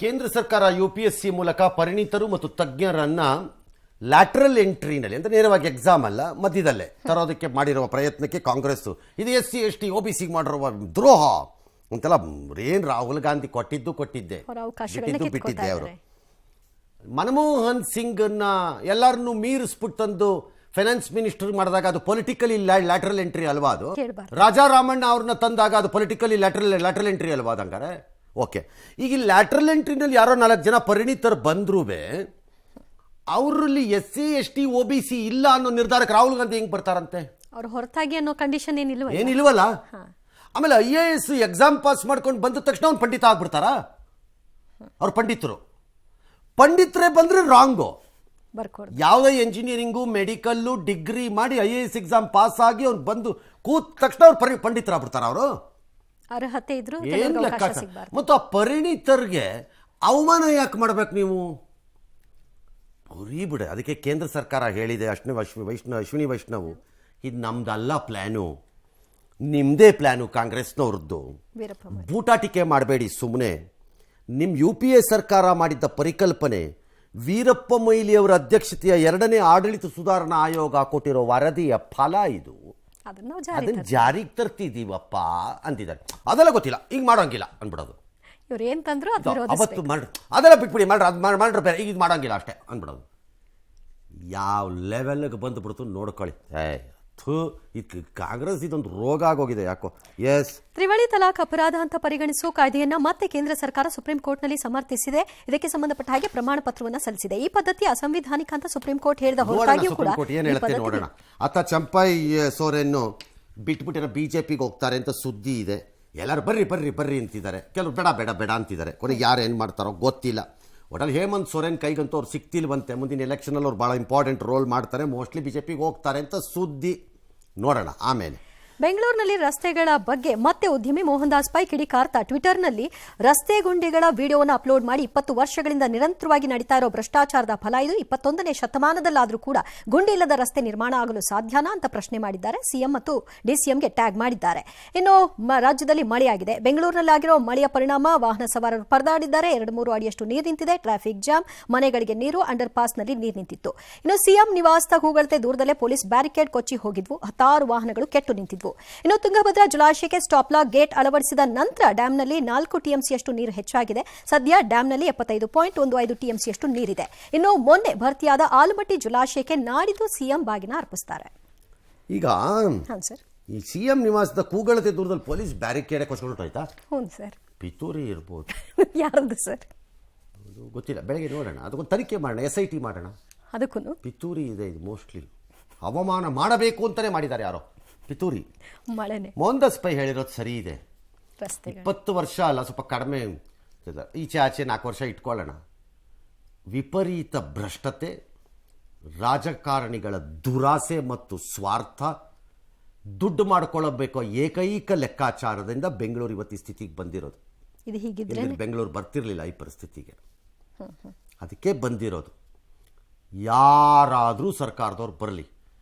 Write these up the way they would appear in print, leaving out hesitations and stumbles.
ಕೇಂದ್ರ ಸರ್ಕಾರ UPSC ಮೂಲಕ ಪರಿಣಿತರು ಮತ್ತು ತಜ್ಞರನ್ನ ಲ್ಯಾಟರಲ್ ಎಂಟ್ರಿನಲ್ಲಿ ಅಂದರೆ ನೇರವಾಗಿ ಎಕ್ಸಾಮ್ ಅಲ್ಲ ಮಧ್ಯದಲ್ಲೇ ತರೋದಕ್ಕೆ ಮಾಡಿರುವ ಪ್ರಯತ್ನಕ್ಕೆ ಕಾಂಗ್ರೆಸ್ ಇದು SC ST OBC ಮಾಡಿರುವ ದ್ರೋಹ ಅಂತೆಲ್ಲ ಏನು ರಾಹುಲ್ ಗಾಂಧಿ ಕೊಟ್ಟಿದ್ದೆ ಬಿಟ್ಟಿದ್ದೆ ಅವರು ಮನಮೋಹನ್ ಸಿಂಗ್ನ ಎಲ್ಲರನ್ನೂ ಮೀರಿಸ್ಬಿಟ್ಟು ತಂದು ಫೈನಾನ್ಸ್ ಮಿನಿಸ್ಟರ್ ಮಾಡಿದಾಗ ಅದು ಪೊಲಿಟಿಕಲಿ ಲ್ಯಾಟರಲ್ ಎಂಟ್ರಿ ಅಲ್ವಾ ಅದು ರಾಜಾರಾಮಣ್ಣ ಅವ್ರನ್ನ ತಂದಾಗ ಅದು ಪೊಲಿಟಿಕಲಿ ಲ್ಯಾಟರಲ್ ಎಂಟ್ರಿ ಅಲ್ವಾ ಅದಂಗಾರೆ ಓಕೆ ಈಗ ಲ್ಯಾಟರಲ್ ಎಂಟ್ರಿನಲ್ಲಿ ಯಾರೋ 4 ಜನ ಪರಿಣಿತರು ಬಂದ್ರೂ ಅವರಲ್ಲಿ SC ST OBC ಇಲ್ಲ ಅನ್ನೋ ನಿರ್ಧಾರಕ್ಕೆ ರಾಹುಲ್ ಗಾಂಧಿ ಹೆಂಗ್ ಬರ್ತಾರಂತೆ ಅವ್ರು ಹೊರತಾಗಿ ಅನ್ನೋ ಕಂಡೀಷನ್ ಏನಿಲ್ವಲ್ಲ ಆಮೇಲೆ IAS ಎಕ್ಸಾಮ್ ಪಾಸ್ ಮಾಡ್ಕೊಂಡು ಬಂದ ತಕ್ಷಣ ಅವ್ನು ಪಂಡಿತ ಆಗ್ಬಿಡ್ತಾರಾ ಅವ್ರು ಪಂಡಿತರೇ ಬಂದ್ರೆ ರಾಂಗು ಯಾವುದೇ ಎಂಜಿನಿಯರಿಂಗು ಮೆಡಿಕಲ್ಲು ಡಿಗ್ರಿ ಮಾಡಿ IAS ಎಕ್ಸಾಮ್ ಪಾಸ್ ಆಗಿ ಅವ್ನು ಬಂದು ಕೂತ ತಕ್ಷಣ ಅವ್ರು ಪಂಡಿತರಾಗ್ಬಿಡ್ತಾರ ಅವರು ಅರ್ಹತೆ ಇದ್ರು ಮತ್ತು ಆ ಪರಿಣಿತರಿಗೆ ಅವಮಾನ ಯಾಕೆ ಮಾಡ್ಬೇಕು ನೀವು ಅವ್ರೀ ಬಿಡ ಅದಕ್ಕೆ ಕೇಂದ್ರ ಸರ್ಕಾರ ಹೇಳಿದೆ ಅಶ್ವಿನಿ ವೈಷ್ಣವ್ ಇದು ನಮ್ದಲ್ಲ ಪ್ಲ್ಯಾನು ನಿಮ್ಮದೇ ಪ್ಲ್ಯಾನು ಕಾಂಗ್ರೆಸ್ನವ್ರದ್ದು ಬೂಟಾಟಿಕೆ ಮಾಡಬೇಡಿ ಸುಮ್ಮನೆ ನಿಮ್ಮ UPA ಸರ್ಕಾರ ಮಾಡಿದ್ದ ಪರಿಕಲ್ಪನೆ ವೀರಪ್ಪ ಮೊಯ್ಲಿ ಅವರ ಅಧ್ಯಕ್ಷತೆಯ 2ನೇ ಆಡಳಿತ ಸುಧಾರಣಾ ಆಯೋಗ ಕೊಟ್ಟಿರೋ ವರದಿಯ ಫಲ ಇದು ಅದನ್ನ ಜಾರಿಗೆ ತರ್ತಿದೀವಪ್ಪ ಅಂತಿದ್ದಾರೆ ಅದೆಲ್ಲ ಗೊತ್ತಿಲ್ಲ ಈಗ ಮಾಡೋಂಗಿಲ್ಲ ಅನ್ಬಿಡೋದು ಅವತ್ತು ಮಾಡ್ರಿ ಅದೆಲ್ಲ ಬಿಟ್ಬಿಡಿ ಮಾಡ್ರಿ ಅದು ಮಾಡ್ರಿ ಬೇರೆ ಈಗ ಇದು ಮಾಡೋಂಗಿಲ್ಲ ಅಷ್ಟೇ ಅನ್ಬಿಡೋದು ಯಾವ ಲೆವೆಲ್ಗೆ ಬಂದುಬಿಡ್ತು ನೋಡ್ಕೊಳ್ಳಿ ಇದು ಕಾಂಗ್ರೆಸ್ ಇದೊಂದು ರೋಗ ಆಗೋಗಿದೆ ಯಾಕೋ ಎಸ್ ತ್ರಿವಳಿ ತಲಾಖ್ ಅಪರಾಧ ಅಂತ ಪರಿಗಣಿಸುವ ಕಾಯ್ದೆಯನ್ನ ಮತ್ತೆ ಕೇಂದ್ರ ಸರ್ಕಾರ ಸುಪ್ರೀಂ ಕೋರ್ಟ್ನಲ್ಲಿ ಸಮರ್ಥಿಸಿದೆ ಇದಕ್ಕೆ ಸಂಬಂಧಪಟ್ಟ ಹಾಗೆ ಪ್ರಮಾಣ ಪತ್ರವನ್ನು ಸಲ್ಲಿಸಿದೆ ಈ ಪದ್ಧತಿ ಅಸಂವಿಧಾನಿಕ ಅಂತ ಸುಪ್ರೀಂ ಕೋರ್ಟ್ ಹೇಳಿದ ಹೊರತಾಗಿಯೂ ಕೂಡ ಏನು ಹೇಳುತ್ತೆ ನೋಡೋಣ ಅತ್ತ ಚಂಪೈ ಸೋರೆನ್ನು ಬಿಟ್ಬಿಟ್ಟಿರೋ BJPಗೆ ಹೋಗ್ತಾರೆ ಅಂತ ಸುದ್ದಿ ಇದೆ ಎಲ್ಲರೂ ಬರ್ರಿ ಅಂತಿದ್ದಾರೆ ಕೆಲವರು ಬೇಡ ಅಂತಿದ್ದಾರೆ ಕೊನೆಗೆ ಯಾರು ಏನು ಮಾಡ್ತಾರೋ ಗೊತ್ತಿಲ್ಲ ಒಟ್ಟಲ್ಲಿ ಹೇಮಂತ್ ಸೊರೇನ್ ಕೈಗಂತೂ ಅವ್ರು ಸಿಕ್ತಿಲ್ವಂತೆ ಮುಂದಿನ ಎಲೆಕ್ಷನಲ್ಲಿ ಅವ್ರು ಭಾಳ ಇಂಪಾರ್ಟೆಂಟ್ ರೋಲ್ ಮಾಡ್ತಾರೆ ಮೋಸ್ಟ್ಲಿ BJPಗೆ ಹೋಗ್ತಾರೆ ಅಂತ ಸುದ್ದಿ ನೋಡೋಣ ಆಮೇಲೆ ಬೆಂಗಳೂರಿನಲ್ಲಿ ರಸ್ತೆಗಳ ಬಗ್ಗೆ ಮತ್ತೆ ಉದ್ಯಮಿ ಮೋಹನ್ ದಾಸ್ ಪೈ ಕಿಡಿಕಾರ್ತ ಟ್ವಿಟರ್ನಲ್ಲಿ ರಸ್ತೆ ಗುಂಡಿಗಳ ವಿಡಿಯೋವನ್ನು ಅಪ್ಲೋಡ್ ಮಾಡಿ 20 ವರ್ಷಗಳಿಂದ ನಿರಂತರವಾಗಿ ನಡೀತಾ ಇರೋ ಭ್ರಷ್ಟಾಚಾರದ ಫಲ ಇದು 21ನೇ ಶತಮಾನದಲ್ಲಾದರೂ ಕೂಡ ಗುಂಡಿ ಇಲ್ಲದ ರಸ್ತೆ ನಿರ್ಮಾಣ ಆಗಲು ಸಾಧ್ಯನಾ ಅಂತ ಪ್ರಶ್ನೆ ಮಾಡಿದ್ದಾರೆ ಸಿಎಂ ಮತ್ತು DCMಗೆ ಟ್ಯಾಗ್ ಮಾಡಿದ್ದಾರೆ ಇನ್ನು ರಾಜ್ಯದಲ್ಲಿ ಮಳೆಯಾಗಿದೆ ಬೆಂಗಳೂರಿನಲ್ಲಾಗಿರೋ ಮಳೆಯ ಪರಿಣಾಮ ವಾಹನ ಸವಾರರು ಪರದಾಡಿದ್ದಾರೆ 2-3 ಅಡಿಯಷ್ಟು ನೀರು ನಿಂತಿದೆ ಟ್ರಾಫಿಕ್ ಜಾಮ್ ಮನೆಗಳಿಗೆ ನೀರು ಅಂಡರ್ ಪಾಸ್ನಲ್ಲಿ ನೀರು ನಿಂತಿತ್ತು ಇನ್ನು ಸಿಎಂ ನಿವಾಸದ ಹೂಗಳತೆ ದೂರದಲ್ಲೇ ಪೊಲೀಸ್ ಬ್ಯಾರಿಕೇಡ್ ಕೊಚ್ಚಿ ಹೋಗಿದ್ವು 10 ವಾಹನಗಳು ಕೆಟ್ಟು ನಿಂತಿದ್ವು ಇನ್ನು ತುಂಗಭದ್ರಾ ಜಲಾಶಯಕ್ಕೆ ಸ್ಟಾಪ್ ಲಾಕ್ ಗೇಟ್ ಅಳವಡಿಸಿದ ನಂತರ ಡ್ಯಾಂನಲ್ಲಿ 4 TMCಯಷ್ಟು ನೀರು ಹೆಚ್ಚಾಗಿದೆ ಸದ್ಯ ಡ್ಯಾಂನಲ್ಲಿ 75.15 TMCಯಷ್ಟು ನೀರಿದೆ ಇನ್ನು ಮೊನ್ನೆ ಭರ್ತಿಯಾದ ಆಲಮಟ್ಟಿ ಜಲಾಶಯಕ್ಕೆ ನಾಡಿದ್ದು ಸಿಎಂ ಬಾಗಿನ ಅರ್ಪಿಸುತ್ತಾರೆ ಈಗ ಈ ಸಿಎಂ ನಿವಾಸದ ಕೂಗಳತೆ ದೂರದಲ್ಲಿ ಪೊಲೀಸ್ ಬ್ಯಾರಿಕೇಡ್ ಕೊಚ್ಕೊಂಡೋಯ್ತಾ ಸರ್ ಪಿತೂರಿ ಇರ್ಬೋದು ಯಾರದು ಸರ್ ಗೊತ್ತಿಲ್ಲ ಬೆಳಗ್ಗೆ ನೋಡೋಣ ಅದಕ್ಕೊಂದು ತನಿಖೆ ಮಾಡೋಣ SIT ಮಾಡೋಣ ಅದಕ್ಕೂ ಪಿತೂರಿ ಇದೆ ಇದು ಮೋಸ್ಟ್ಲಿ ಅವಮಾನ ಮಾಡಬೇಕು ಅಂತಾನೆ ಮಾಡಿದ್ದಾರೆ ಯಾರೋ ಪಿತೂರಿ ಮೋಹನ್ ದಾಸ್ ಪೈ ಹೇಳಿರೋದು ಸರಿ ಇದೆ 20 ವರ್ಷ ಅಲ್ಲ ಸ್ವಲ್ಪ ಕಡಿಮೆ ಈಚೆ ಆಚೆ 4 ವರ್ಷ ಇಟ್ಕೊಳ್ಳೋಣ ವಿಪರೀತ ಭ್ರಷ್ಟತೆ ರಾಜಕಾರಣಿಗಳ ದುರಾಸೆ ಮತ್ತು ಸ್ವಾರ್ಥ ದುಡ್ಡು ಮಾಡಿಕೊಳ್ಳಬೇಕು ಏಕೈಕ ಲೆಕ್ಕಾಚಾರದಿಂದ ಬೆಂಗಳೂರು ಇವತ್ತು ಈ ಸ್ಥಿತಿಗೆ ಬಂದಿರೋದು ಬೆಂಗಳೂರು ಬರ್ತಿರ್ಲಿಲ್ಲ ಈ ಪರಿಸ್ಥಿತಿಗೆ ಅದಕ್ಕೆ ಬಂದಿರೋದು ಯಾರಾದರೂ ಸರ್ಕಾರದವ್ರು ಬರಲಿ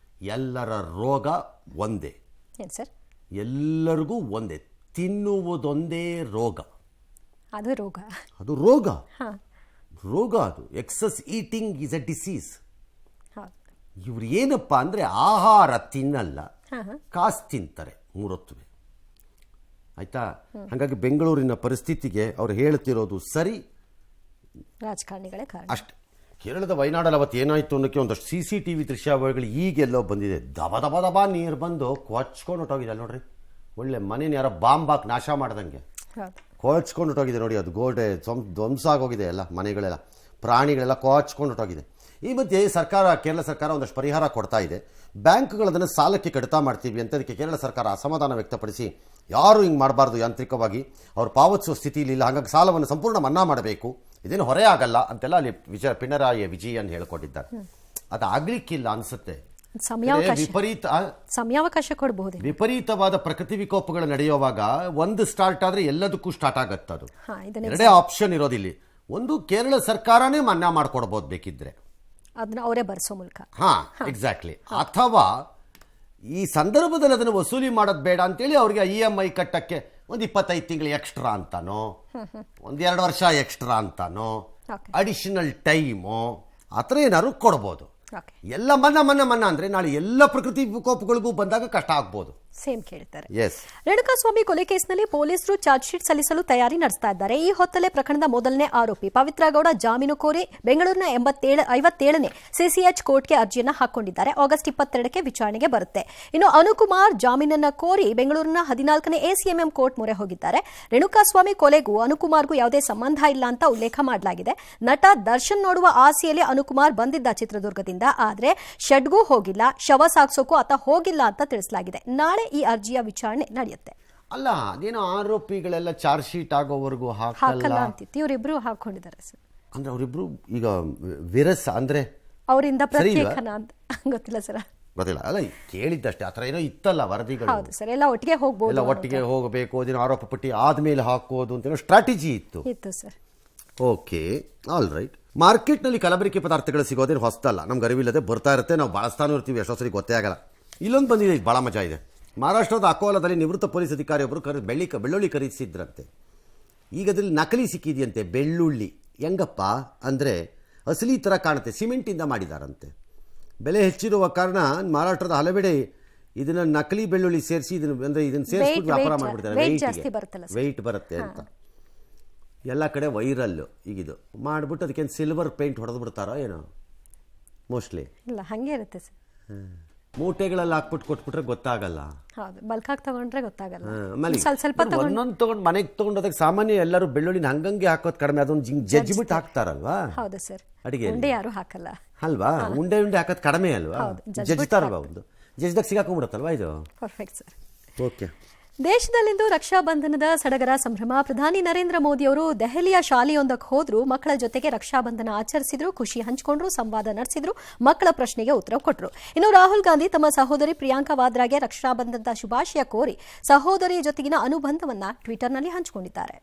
ಎಲ್ಲರ ರೋಗ ಒಂದೇ ಎಲ್ಲರಿಗೂ ಒಂದೇ ತಿನ್ನುವುದೊಂದೇ ರೋಗ ಅದು ರೋಗ ಅದು excess eating is a disease ಇವ್ರು ಏನಪ್ಪ ಅಂದರೆ ಆಹಾರ ತಿನ್ನಲ್ಲ ಕಾಸು ತಿಂತಾರೆ 3 ಹೊತ್ತು ಆಯ್ತಾ ಹಾಗಾಗಿ ಬೆಂಗಳೂರಿನ ಪರಿಸ್ಥಿತಿಗೆ ಅವ್ರು ಹೇಳ್ತಿರೋದು ಸರಿ ರಾಜಕಾರಣಿಗಳೇ ಅಷ್ಟೇ ಕೇರಳದ ವಯನಾಡಲ್ಲಿ ಅವತ್ತು ಏನಾಯಿತು ಅನ್ನೋಕ್ಕೆ ಒಂದಷ್ಟು CCTV ದೃಶ್ಯಾವಳಿಗಳು ಈಗೆಲ್ಲೋ ಬಂದಿದೆ ದಬ ನೀರು ಬಂದು ಕೊಚ್ಕೊಂಡು ಹೊಟ್ಟೋಗಿದೆ ಅಲ್ಲಿ ನೋಡ್ರಿ ಒಳ್ಳೆ ಮನೇನ ಯಾರೋ ಬಾಂಬ್ ಹಾಕಿ ನಾಶ ಮಾಡ್ದಂಗೆ ಕೊಚ್ಕೊಂಡು ಹೊಟ್ಟೋಗಿದೆ ನೋಡಿ ಅದು ಗೋಡೆ ಧ್ವಂಸ ಆಗೋಗಿದೆ ಎಲ್ಲ ಮನೆಗಳೆಲ್ಲ ಪ್ರಾಣಿಗಳೆಲ್ಲ ಕೊಚ್ಕೊಂಡು ಹೊಟ್ಟೋಗಿದೆ ಈ ಮಧ್ಯೆ ಕೇರಳ ಸರ್ಕಾರ ಒಂದಷ್ಟು ಪರಿಹಾರ ಕೊಡ್ತಾ ಇದೆ ಬ್ಯಾಂಕ್ಗಳು ಅದನ್ನು ಸಾಲಕ್ಕೆ ಕಡಿತ ಮಾಡ್ತೀವಿ ಅಂತ ಅದಕ್ಕೆ ಕೇರಳ ಸರ್ಕಾರ ಅಸಮಾಧಾನ ವ್ಯಕ್ತಪಡಿಸಿ ಯಾರು ಹಿಂಗೆ ಮಾಡಬಾರ್ದು ಯಾಂತ್ರಿಕವಾಗಿ ಅವ್ರು ಪಾವತಿಸುವ ಸ್ಥಿತಿಯಲ್ಲಿ ಇಲ್ಲ ಹಾಗಾಗಿ ಸಾಲವನ್ನು ಸಂಪೂರ್ಣ ಮನ್ನಾ ಮಾಡಬೇಕು ಇದೇನು ಹೊರೆ ಆಗಲ್ಲ ಅಂತೆಲ್ಲ ಅಲ್ಲಿ ಪಿಣರಾಯಿ ವಿಜಯನ್ ಹೇಳ್ಕೊಟ್ಟಿದ್ದಾರೆ ಅದು ಆಗ್ಲಿಕ್ಕಿಲ್ಲ ಅನ್ಸುತ್ತೆ ಸಮಯಾವಕಾಶ ಕೊಡಬಹುದು ವಿಪರೀತವಾದ ಪ್ರಕೃತಿ ವಿಕೋಪಗಳು ನಡೆಯುವಾಗ ಒಂದು ಸ್ಟಾರ್ಟ್ ಆದ್ರೆ ಎಲ್ಲದಕ್ಕೂ ಸ್ಟಾರ್ಟ್ ಆಗತ್ತೆ ಅದು ಎರಡೇ ಆಪ್ಷನ್ ಇರೋದಿಲ್ಲಿ ಒಂದು ಕೇರಳ ಸರ್ಕಾರನೇ ಮನ್ನಾ ಮಾಡ್ಕೊಡ್ಬೋದು ಬೇಕಿದ್ರೆ ಅದನ್ನ ಅವರೇ ಬರೆಸೋ ಮೂಲಕ ಎಕ್ಸಾಕ್ಟ್ಲಿ ಅಥವಾ ಈ ಸಂದರ್ಭದಲ್ಲಿ ಅದನ್ನು ವಸೂಲಿ ಮಾಡೋದು ಬೇಡ ಅಂತೇಳಿ ಅವ್ರಿಗೆ EMI ಕಟ್ಟಕ್ಕೆ ಒಂದು 25 ತಿಂಗಳು ಎಕ್ಸ್ಟ್ರಾ ಅಂತಾನೋ, ಒಂದು 2 ವರ್ಷ ಎಕ್ಸ್ಟ್ರಾ ಅಂತಾನೋ, ಓಕೆ ಅಡಿಷನಲ್ ಟೈಮು ಆ ಥರ ಏನಾದ್ರು ಕೊಡ್ಬೋದು. ಓಕೆ ಎಲ್ಲ ಮನ್ನಾ ಅಂದರೆ ನಾಳೆ ಎಲ್ಲ ಪ್ರಕೃತಿ ವಿಕೋಪಗಳಿಗೂ ಬಂದಾಗ ಕಷ್ಟ ಆಗ್ಬೋದು. ಸೇಮ್ ಕೇಳ್ತಾರೆ. ಎಸ್, ರೇಣುಕಾಸ್ವಾಮಿ ಕೊಲೆ ಕೇಸ್ನಲ್ಲಿ ಪೊಲೀಸರು ಚಾರ್ಜ್ ಶೀಟ್ ಸಲ್ಲಿಸಲು ತಯಾರಿ ನಡೆಸ್ತಾ ಇದ್ದಾರೆ. ಈ ಹೊತ್ತಲ್ಲೇ ಪ್ರಕರಣದ ಮೊದಲನೇ ಆರೋಪಿ ಪವಿತ್ರ ಗೌಡ ಜಾಮೀನು ಕೋರಿ ಬೆಂಗಳೂರಿನ 57ನೇ ಸಿಸಿಎಚ್ ಕೋರ್ಟ್ಗೆ ಅರ್ಜಿಯನ್ನ ಹಾಕೊಂಡಿದ್ದಾರೆ. ಆಗಸ್ಟ್ 22ಕ್ಕೆ ವಿಚಾರಣೆಗೆ ಬರುತ್ತೆ. ಇನ್ನು ಅನುಕುಮಾರ್ ಜಾಮೀನನ್ನ ಕೋರಿ ಬೆಂಗಳೂರಿನ 14ನೇ ಎಸಿಎಂಎಂ ಕೋರ್ಟ್ ಮೊರೆ ಹೋಗಿದ್ದಾರೆ. ರೇಣುಕಾಸ್ವಾಮಿ ಕೊಲೆಗೂ ಅನುಕುಮಾರ್ಗೂ ಯಾವುದೇ ಸಂಬಂಧ ಇಲ್ಲ ಅಂತ ಉಲ್ಲೇಖ ಮಾಡಲಾಗಿದೆ. ನಟ ದರ್ಶನ್ ನೋಡುವ ಆಸೆಯಲ್ಲಿ ಅನುಕುಮಾರ್ ಬಂದಿದ್ದ ಚಿತ್ರದುರ್ಗದಿಂದ, ಆದ್ರೆ ಶೆಡ್ಗೂ ಹೋಗಿಲ್ಲ, ಶವ ಸಾಗಿಸೋಕು ಆತ ಹೋಗಿಲ್ಲ ಅಂತ ತಿಳಿಸಲಾಗಿದೆ. ನಾಳೆ ಈ ಅರ್ಜಿಯ ವಿಚಾರಣೆ ನಡೆಯುತ್ತೆ. ಅಲ್ಲ ಅದೇನೋ ಆರೋಪಿಗಳೆಲ್ಲ ಚಾರ್ಜ್ ಶೀಟ್ ಆಗೋವರೆಗೂ ಹಾಕಲ್ಲ ಅಂತಿತ್ತು, ಇವರಿಬ್ರು ಹಾಕೊಂಡಿದ್ದಾರೆ ಸರ್. ಅಂದ್ರೆ ಅವರಿಬ್ರು ಈಗ ವಿರಸ ಅಂದ್ರೆ ಅವರಿಂದ ಪ್ರತ್ಯೇಕನ ಅಂತ ಗೊತ್ತಿಲ್ಲ ಸರ್, ಗೊತ್ತಿಲ್ಲ. ಅಲ್ಲ ಕೇಳಿದ್ದಷ್ಟೇ, ಆ ಥರ ಏನೋ ಇತ್ತಲ್ಲ ವರದಿಗಳು. ಹೌದು ಸರ್, ಎಲ್ಲ ಒಟ್ಟಿಗೆ ಹೋಗ್ಬೋದು, ಎಲ್ಲ ಒಟ್ಟಿಗೆ ಹೋಗಬೇಕು, ಅದೇನೋ ಆರೋಪ ಪಟ್ಟಿ ಆದ್ಮೇಲೆ ಹಾಕೋದು ಅಂತ ಸ್ಟ್ರಾಟಜಿ ಇತ್ತು ಸರ್. Okay, all right. ಮಾರ್ಕೆಟ್ನಲ್ಲಿ ಕಲಬೆರಕೆ ಪದಾರ್ಥಗಳು ಸಿಗೋದೇನು ಹೊಸದಲ್ಲ, ನಮ್ಗೆ ಅರಿವಿಲ್ಲದೆ ಬರ್ತಾ ಇರುತ್ತೆ, ನಾವು ಬಳಸ್ತಾನೂ ಇರ್ತೀವಿ, ಎಷ್ಟೋ ಸರಿ ಗೊತ್ತೇ ಆಗಲ್ಲ. ಇಲ್ಲೊಂದು ಬಂದಿದೆ, ಇದು ಭಾಳ ಮಜಾ ಇದೆ. ಮಹಾರಾಷ್ಟ್ರದ ಅಕೋಲಾದಲ್ಲಿ ನಿವೃತ್ತ ಪೊಲೀಸ್ ಅಧಿಕಾರಿಯೊಬ್ಬರು ಬೆಳ್ಳುಳ್ಳಿ ಖರೀದಿಸಿದ್ರಂತೆ. ಈಗ ಅದ್ರಲ್ಲಿ ನಕಲಿ ಸಿಕ್ಕಿದೆಯಂತೆ ಬೆಳ್ಳುಳ್ಳಿ. ಹೆಂಗಪ್ಪ ಅಂದರೆ ಅಸಲಿ ಥರ ಕಾಣುತ್ತೆ, ಸಿಮೆಂಟಿಂದ ಮಾಡಿದಾರಂತೆ. ಬೆಲೆ ಹೆಚ್ಚಿರುವ ಕಾರಣ ಮಹಾರಾಷ್ಟ್ರದ ಹಲವೆಡೆ ಇದನ್ನು ನಕಲಿ ಬೆಳ್ಳುಳ್ಳಿ ಸೇರಿಸಿ ಇದನ್ನು ಸೇರಿಸ್ಬಿಟ್ಟು ವ್ಯಾಪಾರ ಮಾಡಿಬಿಡ್ತಾರೆ. ವೆಯ್ಟ್ ಬರುತ್ತೆ ಅಂತ ಎಲ್ಲ ಕಡೆ ವೈರಲ್ಲು ಈಗಿದು ಮಾಡಿಬಿಟ್ಟು ಅದಕ್ಕೇನು ಸಿಲ್ವರ್ ಪೇಂಟ್ ಹೊಡೆದು ಬಿಡ್ತಾರೋ ಏನೋ, ಮೋಸ್ಟ್ಲಿ ಇಲ್ಲ ಹಂಗೆ ಇರುತ್ತೆ ಸರ್. ಮೂಟೆಗಳಲ್ಲಿ ಹಾಕ್ಬಿಟ್ಟು ಕೊಟ್ಬಿಟ್ರೆ ಗೊತ್ತಾಗಲ್ಲ. ಹೌದು, ಬಲ್ಕಾಗಿ ತಗೊಂಡ್ರೆ ಗೊತ್ತಾಗಲ್ಲ. ಆಮೇಲೆ ಒಂದೊಂದು ತಗೊಂಡು ಮನೆಗೆ ತಗೊಂಡೋದಕ್ಕೆ ಸಾಮಾನ್ಯ ಎಲ್ಲರೂ ಬೆಳ್ಳುಳ್ಳಿನ ಹಂಗಂಗೆ ಹಾಕೋದು ಕಡಿಮೆ, ಅದೊಂದು ಜಜ್ಜಿಬಿಟ್ಟು ಹಾಕ್ತಾರಲ್ವಾ. ಹೌದು ಸರ್, ಅಡಿಗೆ ಉಂಡೆ ಯಾರು ಹಾಕಲ್ಲ ಅಲ್ವಾ, ಉಂಡೆ ಹಾಕೋದು ಕಡಿಮೆ ಅಲ್ವಾ, ಜಜ್ತಾರಲ್ವಾ, ಒಂದು ಜಜ್ದಾಗ ಸಿಗಾಕೊಂಡ್ಬಿಡುತ್ತಲ್ವಾ ಇದು. Perfect sir. ಓಕೆ. ದೇಶದಲ್ಲಿಂದು ರಕ್ಷಾಬಂಧನದ ಸಡಗರ ಸಂಭ್ರಮ. ಪ್ರಧಾನಿ ನರೇಂದ್ರ ಮೋದಿ ಅವರು ದೆಹಲಿಯ ಶಾಲೆಯೊಂದಕ್ಕೆ ಹೋದ್ರು, ಮಕ್ಕಳ ಜೊತೆಗೆ ರಕ್ಷಾಬಂಧನ ಆಚರಿಸಿದ್ರು, ಖುಷಿ ಹಂಚಿಕೊಂಡ್ರು, ಸಂವಾದ ನಡೆಸಿದ್ರು, ಮಕ್ಕಳ ಪ್ರಶ್ನೆಗೆ ಉತ್ತರ ಕೊಟ್ಟರು. ಇನ್ನು ರಾಹುಲ್ ಗಾಂಧಿ ತಮ್ಮ ಸಹೋದರಿ ಪ್ರಿಯಾಂಕಾ ವಾದ್ರಾಗೆ ರಕ್ಷಾಬಂಧನದ ಶುಭಾಶಯ ಕೋರಿ ಸಹೋದರಿ ಜೊತೆಗಿನ ಅನುಬಂಧವನ್ನ ಟ್ವಿಟರ್ನಲ್ಲಿ ಹಂಚಿಕೊಂಡಿದ್ದಾರೆ.